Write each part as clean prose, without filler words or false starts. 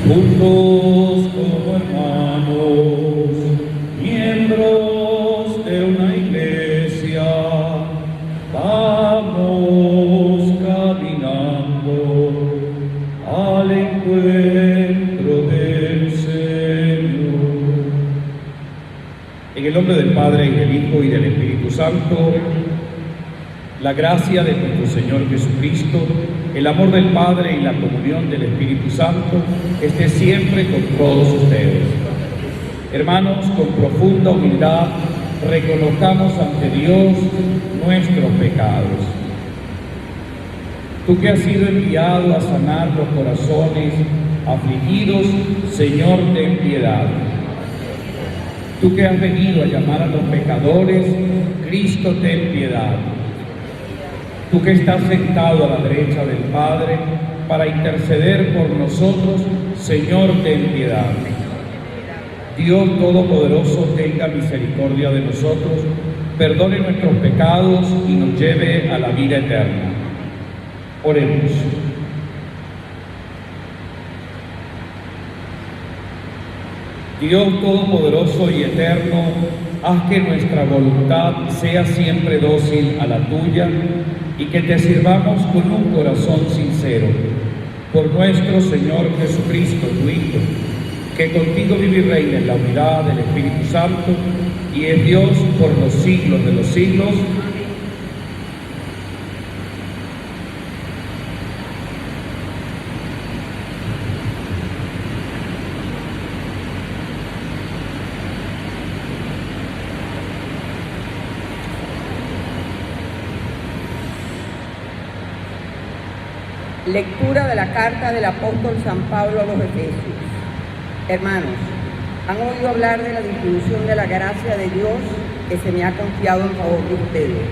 juntos como hermanos, miembros de una iglesia, vamos caminando al encuentro del Señor. En el nombre del Padre, y del Hijo, y del Espíritu Santo, la gracia de nuestro Señor Jesucristo, el amor del Padre y la comunión del Espíritu Santo esté siempre con todos ustedes. Hermanos, con profunda humildad reconozcamos ante Dios nuestros pecados. Tú que has sido enviado a sanar los corazones afligidos, Señor, ten piedad. Tú que has venido a llamar a los pecadores, Cristo, ten piedad. Tú que estás sentado a la derecha del Padre para interceder por nosotros, Señor, ten piedad. Dios Todopoderoso, tenga misericordia de nosotros, perdone nuestros pecados y nos lleve a la vida eterna. Oremos. Dios Todopoderoso y eterno, haz que nuestra voluntad sea siempre dócil a la tuya y que te sirvamos con un corazón sincero. Por nuestro Señor Jesucristo, tu Hijo, que contigo vive y reina en la unidad del Espíritu Santo y es Dios por los siglos de los siglos. Lectura de la carta del apóstol San Pablo a los Efesios. Hermanos, han oído hablar de la distribución de la gracia de Dios que se me ha confiado en favor de ustedes.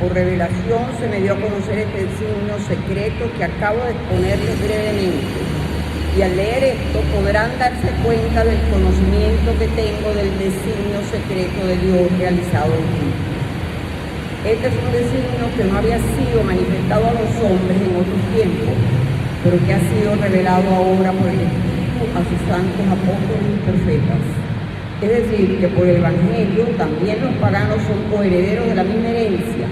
Por revelación se me dio a conocer este designio secreto que acabo de exponerles brevemente. Y al leer esto podrán darse cuenta del conocimiento que tengo del designio secreto de Dios realizado en Cristo. Este es un designio que no había sido manifestado a los hombres en otros tiempos, pero que ha sido revelado ahora por el Espíritu a sus santos apóstoles y profetas. Es decir, que por el Evangelio también los paganos son coherederos de la misma herencia,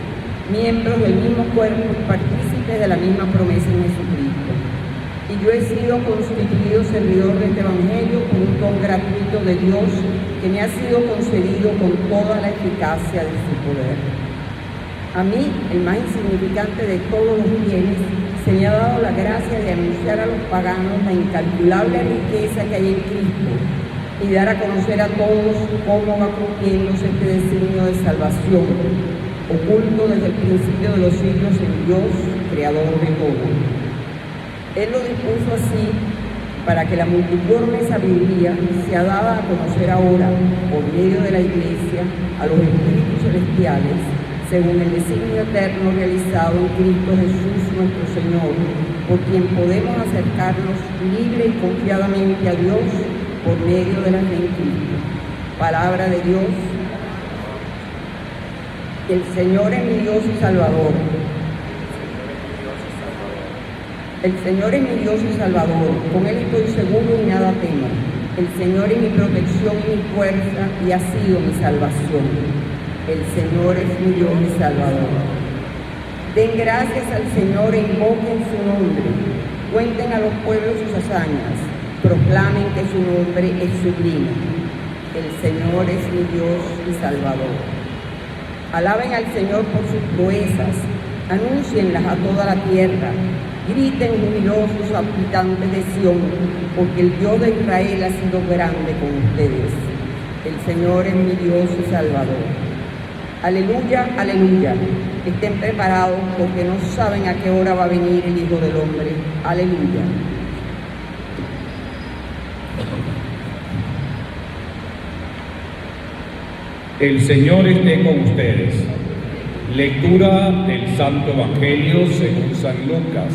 miembros del mismo cuerpo y partícipes de la misma promesa en Jesucristo. Y yo he sido constituido servidor de este Evangelio con un don gratuito de Dios que me ha sido concedido con toda la eficacia de su poder. A mí, el más insignificante de todos los bienes, se me ha dado la gracia de anunciar a los paganos la incalculable riqueza que hay en Cristo y dar a conocer a todos cómo va cumpliéndose este designio de salvación, oculto desde el principio de los siglos en Dios, creador de todo. Él lo dispuso así para que la multiforme sabiduría sea dada a conocer ahora, por medio de la Iglesia, a los espíritus celestiales, según el designio eterno realizado en Cristo Jesús nuestro Señor, por quien podemos acercarnos libre y confiadamente a Dios por medio de la fe en Cristo. Palabra de Dios. El Señor es mi Dios y Salvador. El Señor es mi Dios y Salvador, con Él estoy seguro y nada temo. El Señor es mi protección y mi fuerza y ha sido mi salvación. El Señor es mi Dios y Salvador. Den gracias al Señor e invoquen su nombre. Cuenten a los pueblos sus hazañas. Proclamen que su nombre es sublime. El Señor es mi Dios y Salvador. Alaben al Señor por sus proezas. Anúncienlas a toda la tierra. Griten jubilosos habitantes de Sión, porque el Dios de Israel ha sido grande con ustedes. El Señor es mi Dios y Salvador. Aleluya, aleluya. Estén preparados porque no saben a qué hora va a venir el Hijo del Hombre. Aleluya. El Señor esté con ustedes. Lectura del Santo Evangelio según San Lucas.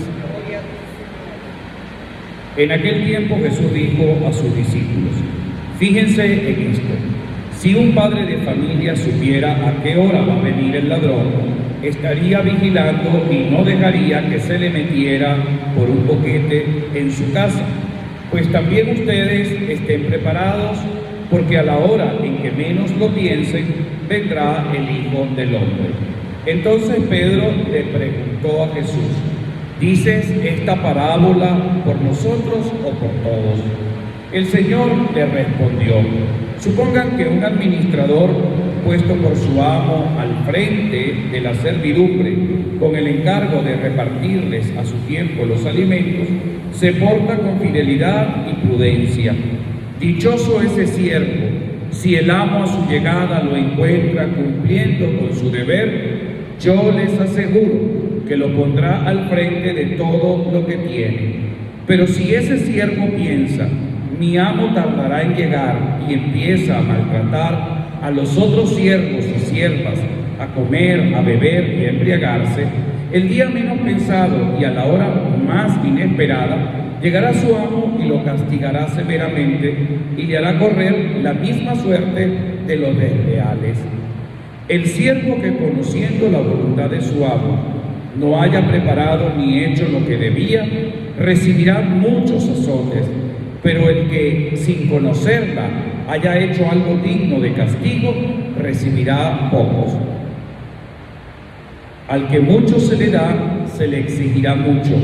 En aquel tiempo Jesús dijo a sus discípulos: fíjense en esto. Si un padre de familia supiera a qué hora va a venir el ladrón, estaría vigilando y no dejaría que se le metiera por un boquete en su casa. Pues también ustedes estén preparados, porque a la hora en que menos lo piensen, vendrá el Hijo del Hombre. Entonces Pedro le preguntó a Jesús: ¿dices esta parábola por nosotros o por todos? El Señor le respondió: supongan que un administrador puesto por su amo al frente de la servidumbre con el encargo de repartirles a su tiempo los alimentos, se porta con fidelidad y prudencia. Dichoso ese siervo, si el amo a su llegada lo encuentra cumpliendo con su deber. Yo les aseguro que lo pondrá al frente de todo lo que tiene. Pero si ese siervo piensa: mi amo tardará en llegar, y empieza a maltratar a los otros siervos y siervas, a comer, a beber y a embriagarse, el día menos pensado y a la hora más inesperada, llegará su amo y lo castigará severamente y le hará correr la misma suerte de los desleales. El siervo que, conociendo la voluntad de su amo, no haya preparado ni hecho lo que debía, recibirá muchos azotes, pero el que, sin conocerla, haya hecho algo digno de castigo, recibirá pocos. Al que mucho se le da, se le exigirá mucho,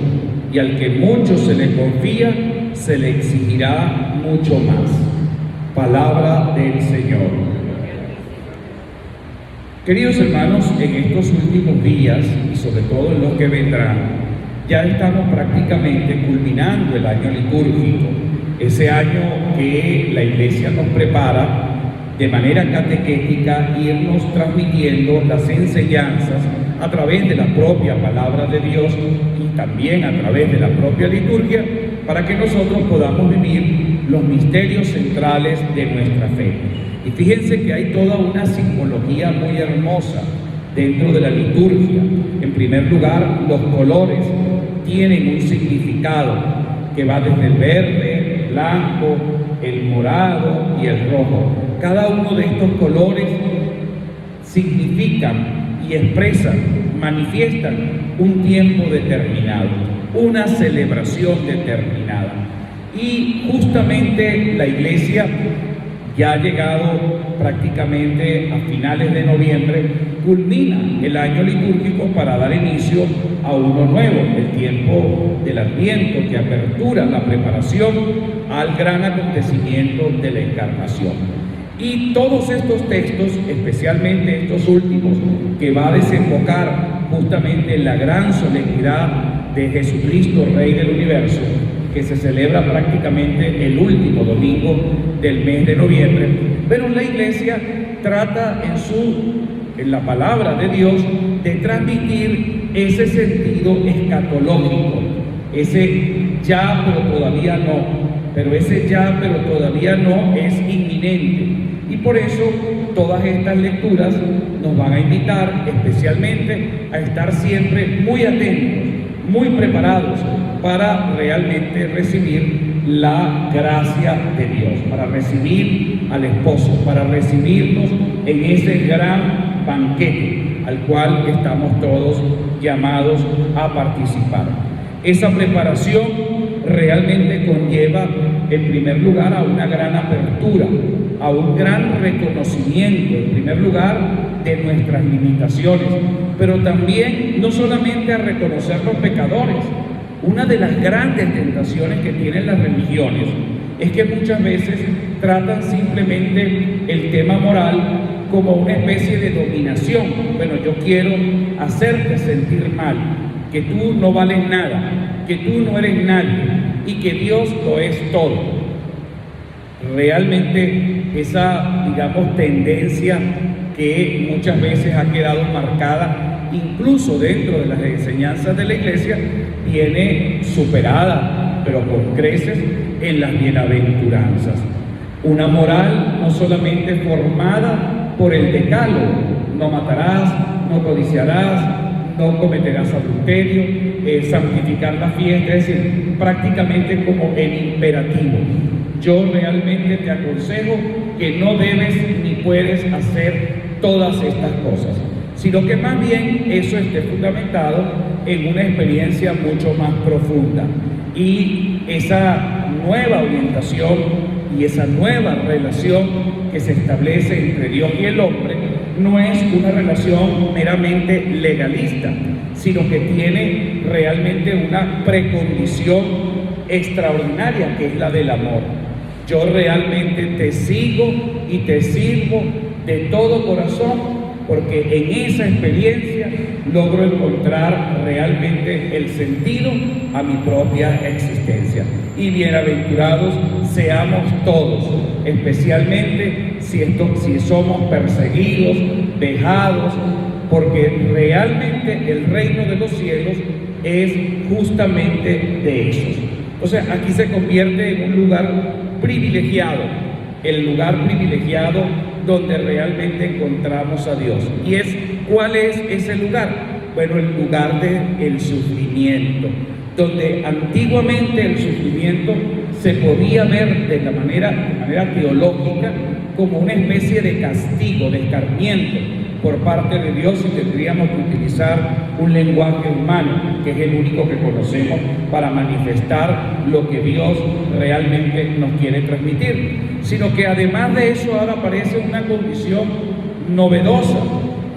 y al que mucho se le confía, se le exigirá mucho más. Palabra del Señor. Queridos hermanos, en estos últimos días, y sobre todo en los que vendrán, ya estamos prácticamente culminando el año litúrgico, ese año que la Iglesia nos prepara de manera catequética, irnos transmitiendo las enseñanzas a través de la propia palabra de Dios y también a través de la propia liturgia, para que nosotros podamos vivir los misterios centrales de nuestra fe. Y fíjense que hay toda una simbología muy hermosa dentro de la liturgia. En primer lugar, los colores tienen un significado que va desde el verde, el blanco, el morado y el rojo. Cada uno de estos colores significan y expresan, manifiestan un tiempo determinado, una celebración determinada. Y justamente la Iglesia, ya ha llegado prácticamente a finales de noviembre, culmina el año litúrgico para dar inicio a uno nuevo, el tiempo del Adviento, que apertura la preparación al gran acontecimiento de la Encarnación. Y todos estos textos, especialmente estos últimos, que va a desembocar justamente en la gran solemnidad de Jesucristo, Rey del Universo, que se celebra prácticamente el último domingo del mes de noviembre, pero la Iglesia trata en la palabra de Dios de transmitir ese sentido escatológico, ese ya pero todavía no, pero ese ya pero todavía no es inminente. Y por eso todas estas lecturas nos van a invitar especialmente a estar siempre muy atentos, muy preparados para realmente recibir la gracia de Dios, para recibir al esposo, para recibirnos en ese gran banquete al cual estamos todos llamados a participar. Esa preparación realmente conlleva, en primer lugar, a una gran apertura, a un gran reconocimiento, en primer lugar, de nuestras limitaciones, pero también no solamente a reconocer los pecadores. Una de las grandes tentaciones que tienen las religiones es que muchas veces tratan simplemente el tema moral como una especie de dominación. Bueno, yo quiero hacerte sentir mal, que tú no vales nada, que tú no eres nadie y que Dios lo es todo. Realmente esa, digamos, tendencia que muchas veces ha quedado marcada incluso dentro de las enseñanzas de la Iglesia, viene superada, pero con creces, en las bienaventuranzas. Una moral no solamente formada por el decálogo: no matarás, no codiciarás, no cometerás adulterio, santificar la fiesta, es decir, prácticamente como el imperativo. Yo realmente te aconsejo que no debes ni puedes hacer todas estas cosas, sino que más bien eso esté fundamentado en una experiencia mucho más profunda, Y esa nueva orientación y esa nueva relación que se establece entre Dios y el hombre no es una relación meramente legalista, sino que tiene realmente una precondición extraordinaria, que es la del amor. Yo realmente te sigo y te sirvo de todo corazón, porque en esa experiencia logro encontrar realmente el sentido a mi propia existencia. Y bienaventurados seamos todos, especialmente si somos perseguidos, vejados, porque realmente el reino de los cielos es justamente de esos. O sea, aquí se convierte en un lugar privilegiado, el lugar privilegiado donde realmente encontramos a Dios. ¿Y cuál es ese lugar? Bueno, el lugar del sufrimiento, donde antiguamente el sufrimiento se podía ver de manera teológica como una especie de castigo, de escarmiento por parte de Dios, y tendríamos que utilizar un lenguaje humano, que es el único que conocemos para manifestar lo que Dios realmente nos quiere transmitir. Sino que además de eso ahora aparece una condición novedosa,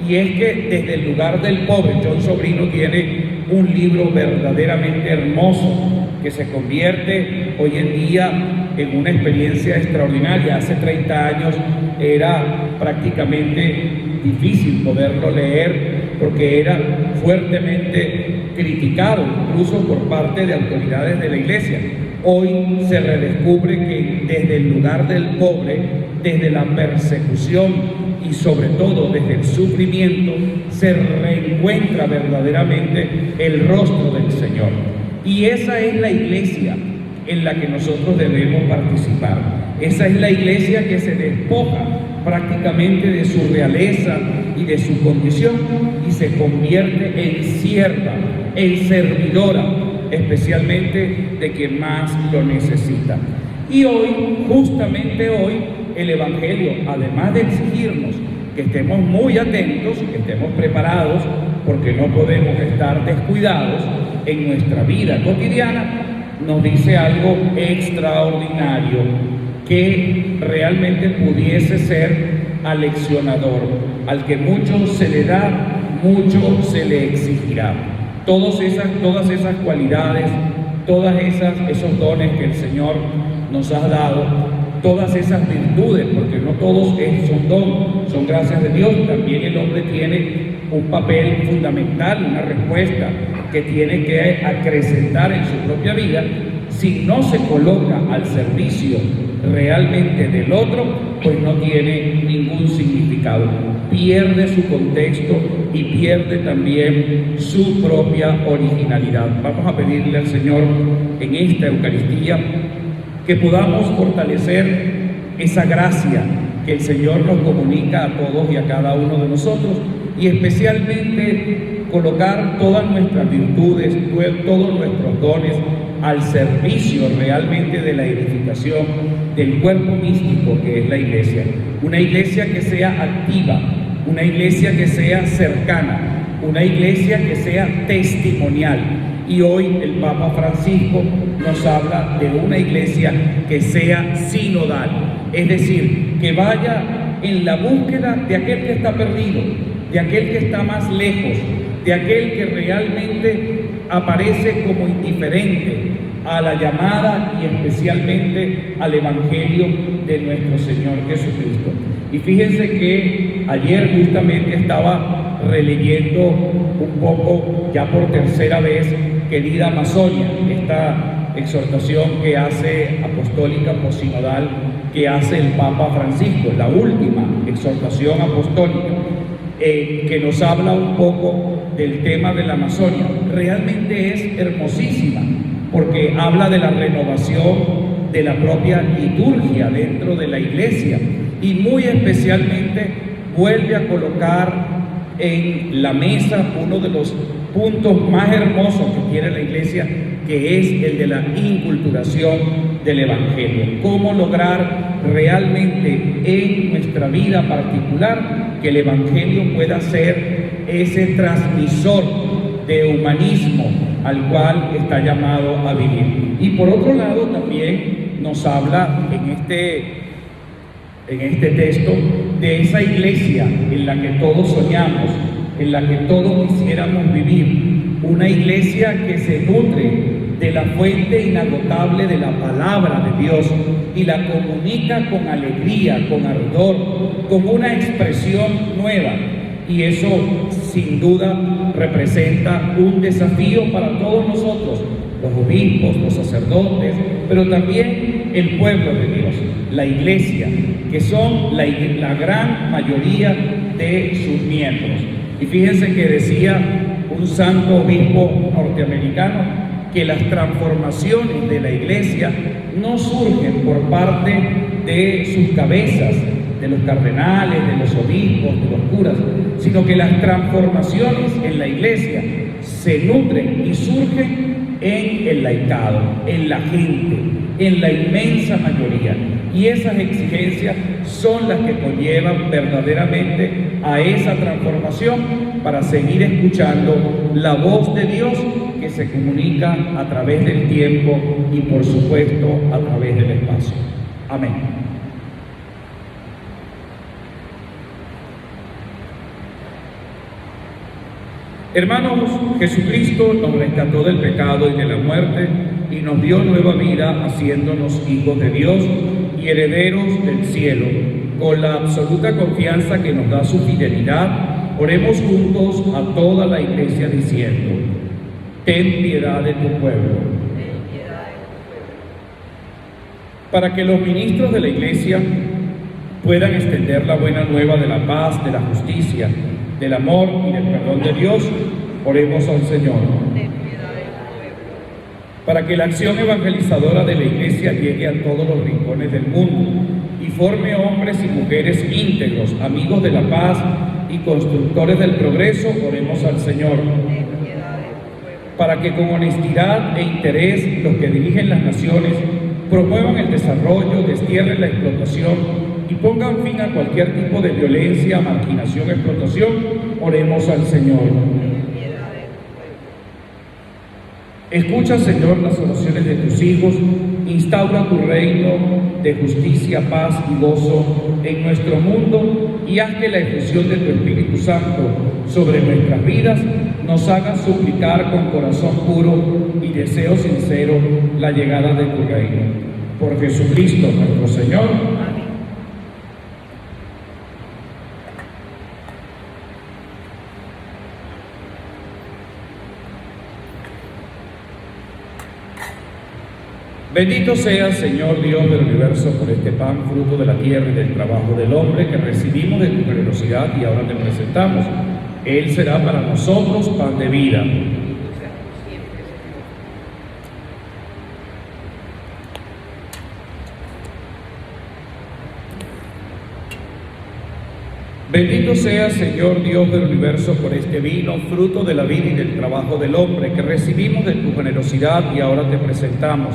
y es que desde el lugar del pobre, John Sobrino tiene un libro verdaderamente hermoso que se convierte hoy en día en una experiencia extraordinaria. Hace 30 años era prácticamente difícil poderlo leer porque era fuertemente criticado, incluso por parte de autoridades de la iglesia. Hoy se redescubre que desde el lugar del pobre, desde la persecución y sobre todo desde el sufrimiento, se reencuentra verdaderamente el rostro del Señor. Y esa es la iglesia en la que nosotros debemos participar. Esa es la iglesia que se despoja prácticamente de su realeza y de su condición y se convierte en sierva, en servidora, especialmente de quien más lo necesita. Y hoy, justamente hoy, el Evangelio, además de exigirnos que estemos muy atentos, que estemos preparados, porque no podemos estar descuidados en nuestra vida cotidiana, nos dice algo extraordinario que realmente pudiese ser aleccionador. Al que mucho se le da, mucho se le exigirá. Todas esas cualidades, esos dones que el Señor nos ha dado, todas esas virtudes, porque no todos son dones, son gracias de Dios. También el hombre tiene un papel fundamental, una respuesta que tiene que acrecentar en su propia vida. Si no se coloca al servicio realmente del otro, pues no tiene ningún significado. Pierde su contexto y pierde también su propia originalidad. Vamos a pedirle al Señor en esta Eucaristía que podamos fortalecer esa gracia que el Señor nos comunica a todos y a cada uno de nosotros, y especialmente colocar todas nuestras virtudes, todos nuestros dones al servicio realmente de la edificación del cuerpo místico que es la iglesia. Una iglesia que sea activa, una iglesia que sea cercana, una iglesia que sea testimonial. Y hoy el Papa Francisco nos habla de una iglesia que sea sinodal, es decir, que vaya en la búsqueda de aquel que está perdido, de aquel que está más lejos, de aquel que realmente aparece como indiferente a la llamada y especialmente al Evangelio de nuestro Señor Jesucristo. Y fíjense que ayer justamente estaba releyendo un poco, ya por tercera vez, Querida Amazonia, esta exhortación que hace apostólica posinodal, que hace el Papa Francisco, la última exhortación apostólica, que nos habla un poco del tema de la Amazonia. Realmente es hermosísima, porque habla de la renovación de la propia liturgia dentro de la iglesia, y muy especialmente vuelve a colocar en la mesa uno de los puntos más hermosos que tiene la iglesia, que es el de la inculturación del Evangelio. Cómo lograr realmente en nuestra vida particular que el Evangelio pueda ser ese transmisor de humanismo al cual está llamado a vivir. Y por otro lado también nos habla en este texto de esa iglesia en la que todos soñamos, en la que todos quisiéramos vivir, una iglesia que se nutre de la fuente inagotable de la palabra de Dios y la comunica con alegría, con ardor, con una expresión nueva. Y eso sin duda representa un desafío para todos nosotros, los obispos, los sacerdotes, pero también el pueblo de Dios, la iglesia, que son la gran mayoría de sus miembros. Y fíjense que decía un santo obispo norteamericano que las transformaciones de la iglesia no surgen por parte de sus cabezas, de los cardenales, de los obispos, de los curas, sino que las transformaciones en la iglesia se nutren y surgen en el laicado, en la gente, en la inmensa mayoría. Y esas exigencias son las que conllevan verdaderamente a esa transformación para seguir escuchando la voz de Dios que se comunica a través del tiempo y por supuesto a través del espacio. Amén. Hermanos, Jesucristo nos rescató del pecado y de la muerte y nos dio nueva vida haciéndonos hijos de Dios y herederos del cielo. Con la absoluta confianza que nos da su fidelidad, oremos juntos a toda la iglesia diciendo: ten piedad de tu pueblo. Para que los ministros de la iglesia puedan extender la buena nueva de la paz, de la justicia, del amor y del perdón de Dios, oremos al Señor. Para que la acción evangelizadora de la iglesia llegue a todos los rincones del mundo y forme hombres y mujeres íntegros, amigos de la paz y constructores del progreso, oremos al Señor. Para que con honestidad e interés los que dirigen las naciones promuevan el desarrollo, destierren la explotación y pongan fin a cualquier tipo de violencia, marginación, explotación, oremos al Señor. Escucha, Señor, las oraciones de tus hijos, instaura tu reino de justicia, paz y gozo en nuestro mundo y haz que la efusión de tu Espíritu Santo sobre nuestras vidas nos haga suplicar con corazón puro y deseo sincero la llegada de tu reino. Por Jesucristo nuestro Señor. Bendito sea, Señor Dios del universo, por este pan, fruto de la tierra y del trabajo del hombre, que recibimos de tu generosidad y ahora te presentamos. Él será para nosotros pan de vida. Bendito sea, Señor Dios del universo, por este vino, fruto de la vida y del trabajo del hombre, que recibimos de tu generosidad y ahora te presentamos.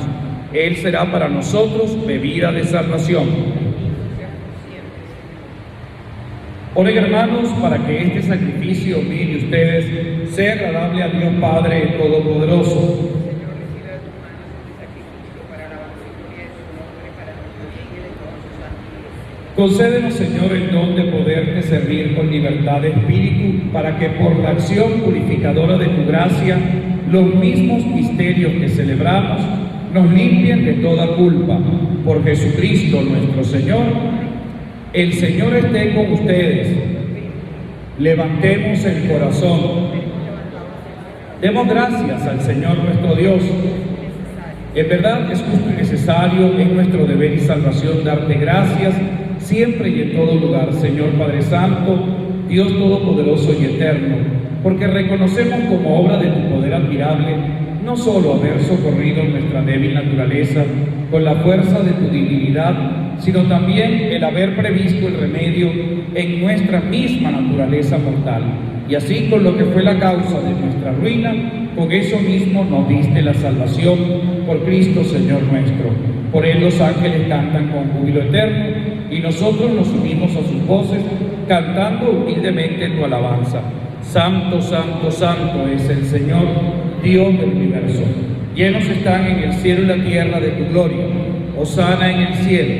Él será para nosotros bebida de salvación. Oren, hermanos, para que este sacrificio mío y ustedes sea agradable a Dios Padre Todopoderoso. Concédenos, Señor, el don de poderte servir con libertad de espíritu, para que por la acción purificadora de tu gracia, los mismos misterios que celebramos nos limpien de toda culpa. Por Jesucristo nuestro Señor. El Señor esté con ustedes. Levantemos el corazón. Demos gracias al Señor nuestro Dios. En verdad es justo y necesario, es nuestro deber y salvación darte gracias siempre y en todo lugar, Señor Padre Santo, Dios Todopoderoso y Eterno, porque reconocemos como obra de tu poder admirable no solo haber socorrido nuestra débil naturaleza con la fuerza de tu divinidad, sino también el haber previsto el remedio en nuestra misma naturaleza mortal. Y así, con lo que fue la causa de nuestra ruina, con eso mismo nos diste la salvación por Cristo Señor nuestro. Por Él los ángeles cantan con júbilo eterno y nosotros nos unimos a sus voces cantando humildemente tu alabanza. Santo, santo, santo es el Señor, Dios del universo. Llenos están en el cielo y la tierra de tu gloria. Hosana en el cielo.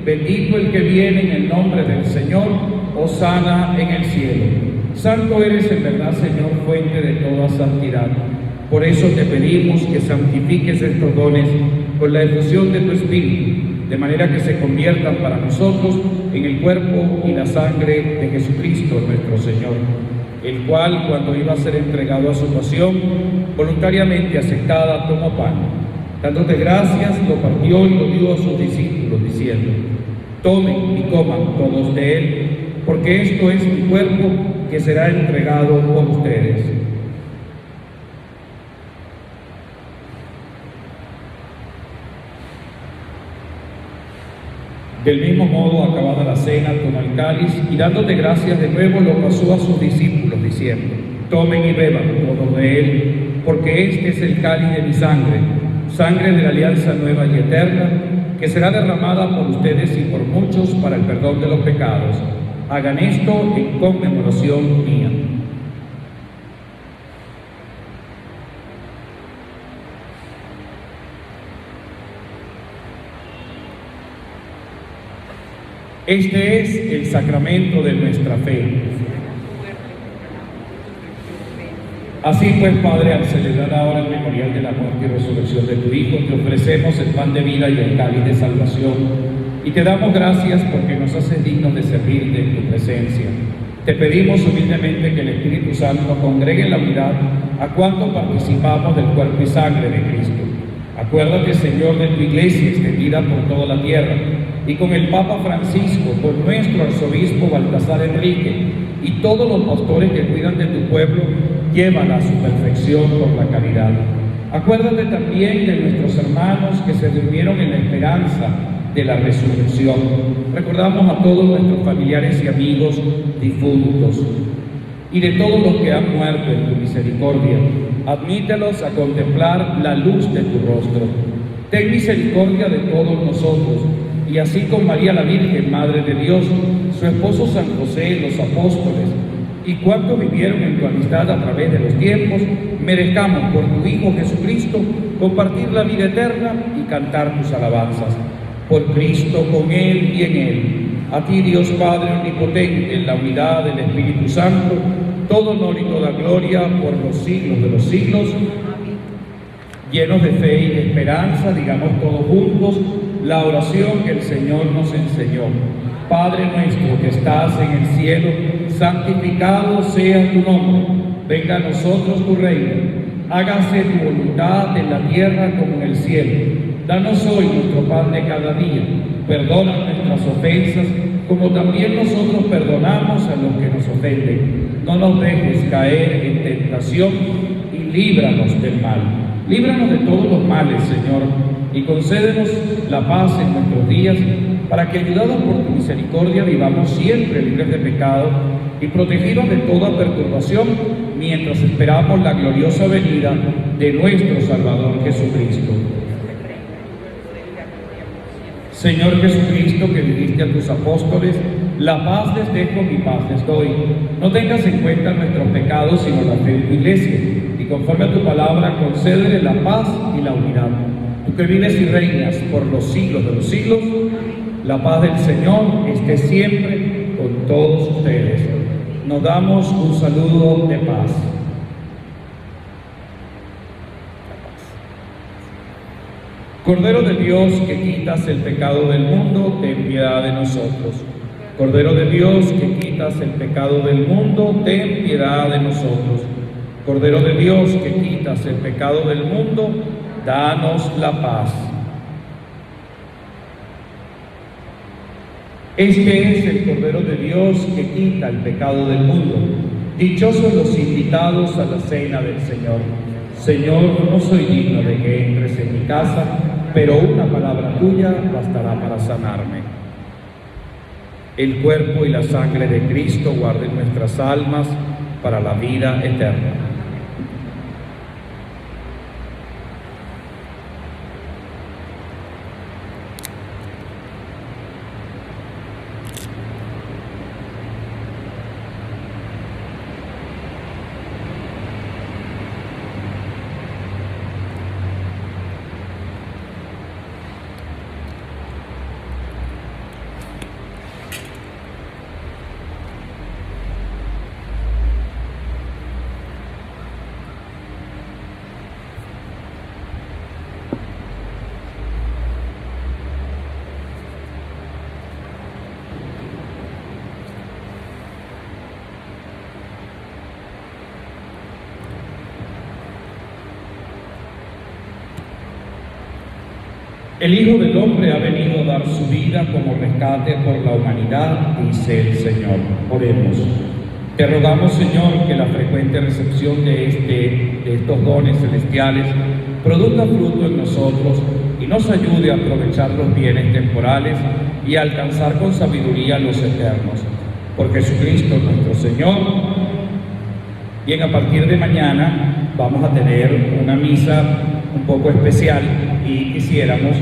Bendito el que viene en el nombre del Señor. Hosana en el cielo. Santo eres en verdad, Señor, fuente de toda santidad. Por eso te pedimos que santifiques estos dones con la efusión de tu Espíritu, de manera que se conviertan para nosotros en el cuerpo y la sangre de Jesucristo nuestro Señor, el cual, cuando iba a ser entregado a su pasión, voluntariamente aceptada, tomó pan. Dándote gracias, lo partió y lo dio a sus discípulos, diciendo: tomen y coman todos de él, porque esto es mi cuerpo que será entregado por ustedes. Del mismo modo, acabada la cena, tomó el cáliz y dándote gracias de nuevo lo pasó a sus discípulos, diciendo: tomen y beban todos de él, porque este es el cáliz de mi sangre, sangre de la alianza nueva y eterna, que será derramada por ustedes y por muchos para el perdón de los pecados. Hagan esto en conmemoración mía. Este es el sacramento de nuestra fe. Así pues, Padre, al celebrar ahora el memorial de la muerte y resurrección de tu Hijo, te ofrecemos el pan de vida y el cáliz de salvación, y te damos gracias porque nos haces dignos de servirte en tu presencia. Te pedimos humildemente que el Espíritu Santo congregue en la unidad a cuanto participamos del cuerpo y sangre de Cristo. Acuérdate, Señor, de tu Iglesia extendida por toda la tierra, y con el Papa Francisco, por nuestro arzobispo Baltasar Enrique, y todos los pastores que cuidan de tu pueblo, llévala a su perfección por la caridad. Acuérdate también de nuestros hermanos que se durmieron en la esperanza de la resurrección. Recordamos a todos nuestros familiares y amigos difuntos, y de todos los que han muerto en tu misericordia. Admítelos a contemplar la luz de tu rostro. Ten misericordia de todos nosotros, y así con María la Virgen, Madre de Dios, su esposo San José, los apóstoles, y cuantos vivieron en tu amistad a través de los tiempos, merezcamos por tu Hijo Jesucristo compartir la vida eterna y cantar tus alabanzas. Por Cristo, con Él y en Él, a ti, Dios Padre omnipotente, en la unidad del Espíritu Santo, todo honor y toda gloria por los siglos de los siglos. Llenos de fe y de esperanza, digamos todos juntos la oración que el Señor nos enseñó. Padre nuestro que estás en el cielo, santificado sea tu nombre. Venga a nosotros tu reino. Hágase tu voluntad en la tierra como en el cielo. Danos hoy nuestro pan de cada día. Perdona nuestras ofensas, como también nosotros perdonamos a los que nos ofenden. No nos dejes caer en tentación y líbranos del mal. Líbranos de todos los males, Señor, y concédenos la paz en nuestros días, para que, ayudados por tu misericordia, vivamos siempre libres de pecado y protegidos de toda perturbación, mientras esperamos la gloriosa venida de nuestro Salvador Jesucristo. Señor Jesucristo, que dijiste a tus apóstoles: la paz les dejo, mi paz les doy. No tengas en cuenta nuestros pecados, sino la fe de tu Iglesia, y conforme a tu palabra, concédele la paz y la unidad. Tú que vives y reinas por los siglos de los siglos, la paz del Señor esté siempre con todos ustedes. Nos damos un saludo de paz. Cordero de Dios, que quitas el pecado del mundo, ten piedad de nosotros. Cordero de Dios, que quitas el pecado del mundo, ten piedad de nosotros. Cordero de Dios, que quitas el pecado del mundo, danos la paz. Este es el Cordero de Dios que quita el pecado del mundo. Dichosos los invitados a la cena del Señor. Señor, no soy digno de que entres en mi casa, pero una palabra tuya bastará para sanarme. El cuerpo y la sangre de Cristo guarden nuestras almas para la vida eterna. El Hijo del Hombre ha venido a dar su vida como rescate por la humanidad, dice el Señor. Oremos. Te rogamos, Señor, que la frecuente recepción de estos dones celestiales produzca fruto en nosotros y nos ayude a aprovechar los bienes temporales y a alcanzar con sabiduría los eternos. Por Jesucristo nuestro Señor. Bien, a partir de mañana vamos a tener una misa un poco especial y quisiéramos,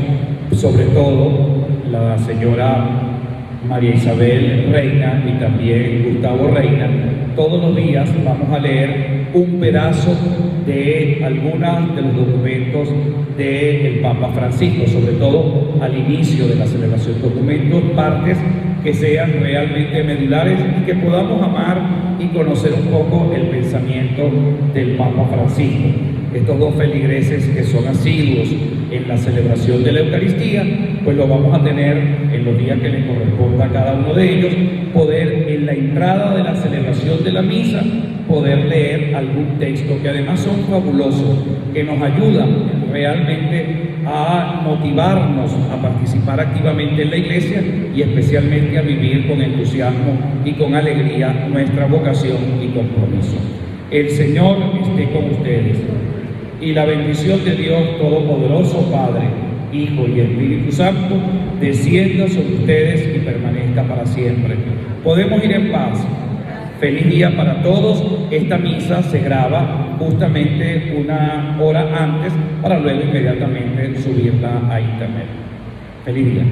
sobre todo la señora María Isabel Reina y también Gustavo Reina, todos los días vamos a leer un pedazo de algunos de los documentos del Papa Francisco, sobre todo al inicio de la celebración, documentos, partes que sean realmente medulares y que podamos amar y conocer un poco el pensamiento del Papa Francisco. Estos dos feligreses que son asiduos en la celebración de la Eucaristía, pues lo vamos a tener en los días que les corresponda a cada uno de ellos, poder en la entrada de la celebración de la misa, poder leer algún texto que además son fabulosos, que nos ayudan realmente a motivarnos a participar activamente en la Iglesia y especialmente a vivir con entusiasmo y con alegría nuestra vocación y compromiso. El Señor esté con ustedes y la bendición de Dios Todopoderoso, Padre, Hijo y Espíritu Santo, descienda sobre ustedes y permanezca para siempre. Podemos ir en paz. Feliz día para todos. Esta misa se graba justamente una hora antes para luego inmediatamente subirla a internet. Feliz día.